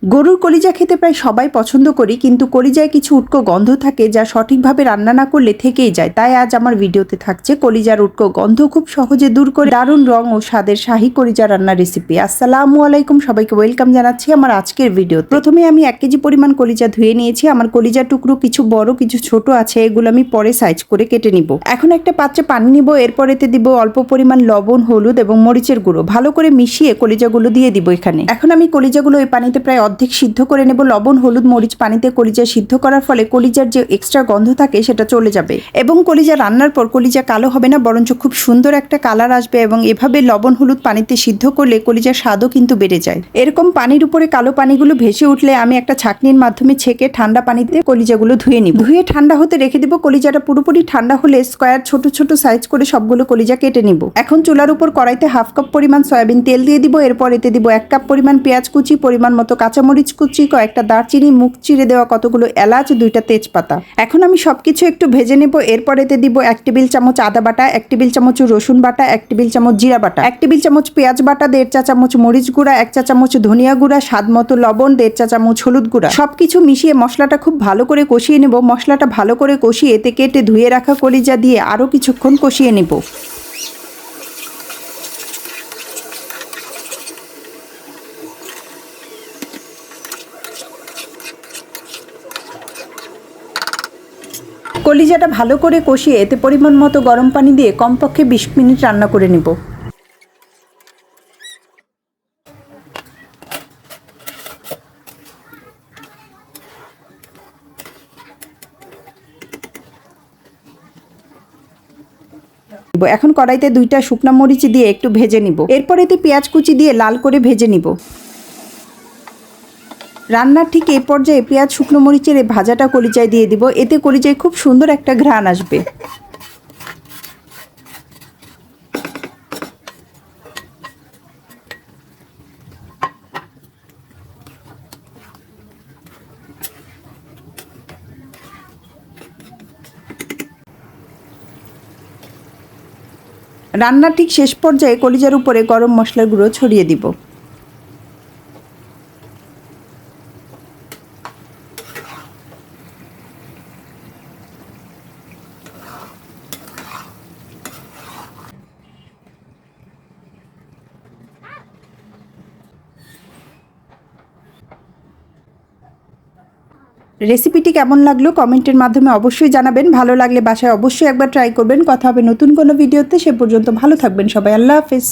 গরুর কলিজা খেতে প্রায় সবাই পছন্দ করি, কিন্তু কলিজায় কিছু উটকো গন্ধ থাকে যা সঠিকভাবে রান্না না করলে থেকেই যায়। তাই আজ আমার ভিডিওতে থাকছে কলিজার উটকো গন্ধ খুব সহজে দূর করে দারুণ রং ও স্বাদের শাহী কলিজা রান্নার রেসিপি। আসসালামু আলাইকুম, সবাইকে ওয়েলকাম জানাচ্ছি আমার আজকের ভিডিও। প্রথমে আমি 1 কেজি পরিমাণ কলিজা ধুয়ে নিয়েছি। আমার কলিজার টুকরো কিছু বড় কিছু ছোট আছে, এগুলো আমি পরে সাইজ করে কেটে নিব। এখন একটা পাত্রে পানি নিব, এরপর এতে দিব অল্প পরিমাণ লবণ, হলুদ এবং মরিচের গুঁড়ো। ভালো করে মিশিয়ে কলিজাগুলো দিয়ে দিব এখানে। এখন আমি কলিজাগুলো এই পানিতে প্রায় অর্ধেক সিদ্ধ করে নেব। লবণ, হলুদ, মরিচ পানিতে কলিজা সিদ্ধ করার ফলে কলিজার যে এক্সট্রা গন্ধ থাকে সেটা চলে যাবে এবং কলিজা রান্নার পর কলিজা কালো হবে না, বরঞ্চ খুব সুন্দর একটা কালার আসবে। এবং এভাবে লবণ হলুদ পানিতে সিদ্ধ করলে কলিজার স্বাদও কিন্তু বেড়ে যায়। এরকম পানির উপরে কালো পানিগুলো ভেসে উঠলে আমি একটা ছাঁকনির মাধ্যমে ছেঁকে ঠান্ডা পানিতে কলিজাগুলো ধুয়ে নিব। ধুয়ে ঠান্ডা হতে রেখে দিব। কলিজাটা পুরোপুরি ঠান্ডা হলে স্কোয়ার ছোট ছোট সাইজ করে সবগুলো কলিজা কেটে নিব। এখন চুলার উপর কড়াইতে 1/2 কাপ পরিমাণ সয়াবিন তেল দিয়ে দিব। এরপর এতে দিব 1 কাপ পরিমাণ পেঁয়াজ কুচি, পরিমাণ মতো কাঁচামরিচ কুচি, কয়েকটা দারচিনি, মুখ চিড়ে দেওয়া কতগুলো এলাচ, 2টা তেজপাতা। এখন আমি সবকিছু একটু ভেজে নেব। এরপর এতে দিব 1 টেবিল চামচ আদা বাটা, 1 টেবিল চামচ রসুন বাটা, 1 টেবিল চামচ জিরা বাটা, 1 টেবিল চামচ পেঁয়াজ বাটা, 1.5 চা চামচ মরিচ গুঁড়া, 1 চা চামচ ধনিয়া গুঁড়া, স্বাদ মতো লবণ, 1.5 চা চামচ হলুদ গুঁড়া। সবকিছু মিশিয়ে মশলাটা খুব ভালো করে কষিয়ে নেব। মশলাটা ভালো করে কষিয়ে এতে কেটে ধুয়ে রাখা কলিজা দিয়ে আরও কিছুক্ষণ কষিয়ে নেব। কলিজাটা ভালো করে কষিয়ে এতে পরিমাণ মতো গরম পানি দিয়ে কমপক্ষে 20 মিনিট রান্না করে নেব। এখন কড়াইতে 2টা শুকনা মরিচ দিয়ে একটু ভেজে নিব। এরপর এতে পেঁয়াজ কুচি দিয়ে লাল করে ভেজে নিব। রান্নার ঠিক এই পর্যায়ে পেঁয়াজ শুকনো মরিচের এই ভাজাটা কলিজায় দিয়ে দিব। এতে কলিজায় খুব সুন্দর একটা ঘ্রাণ আসবে। রান্নার ঠিক শেষ পর্যায়ে কলিজার উপরে গরম মশলার গুঁড়ো ছড়িয়ে দিব। রেসিপিটি কেমন লাগলো কমেন্টের মাধ্যমে অবশ্যই জানাবেন। ভালো লাগলে বাসায় অবশ্যই একবার ট্রাই করবেন। কথা হবে নতুন কোনো ভিডিওতে। সে পর্যন্ত ভালো থাকবেন সবাই। আল্লাহ হাফেজ।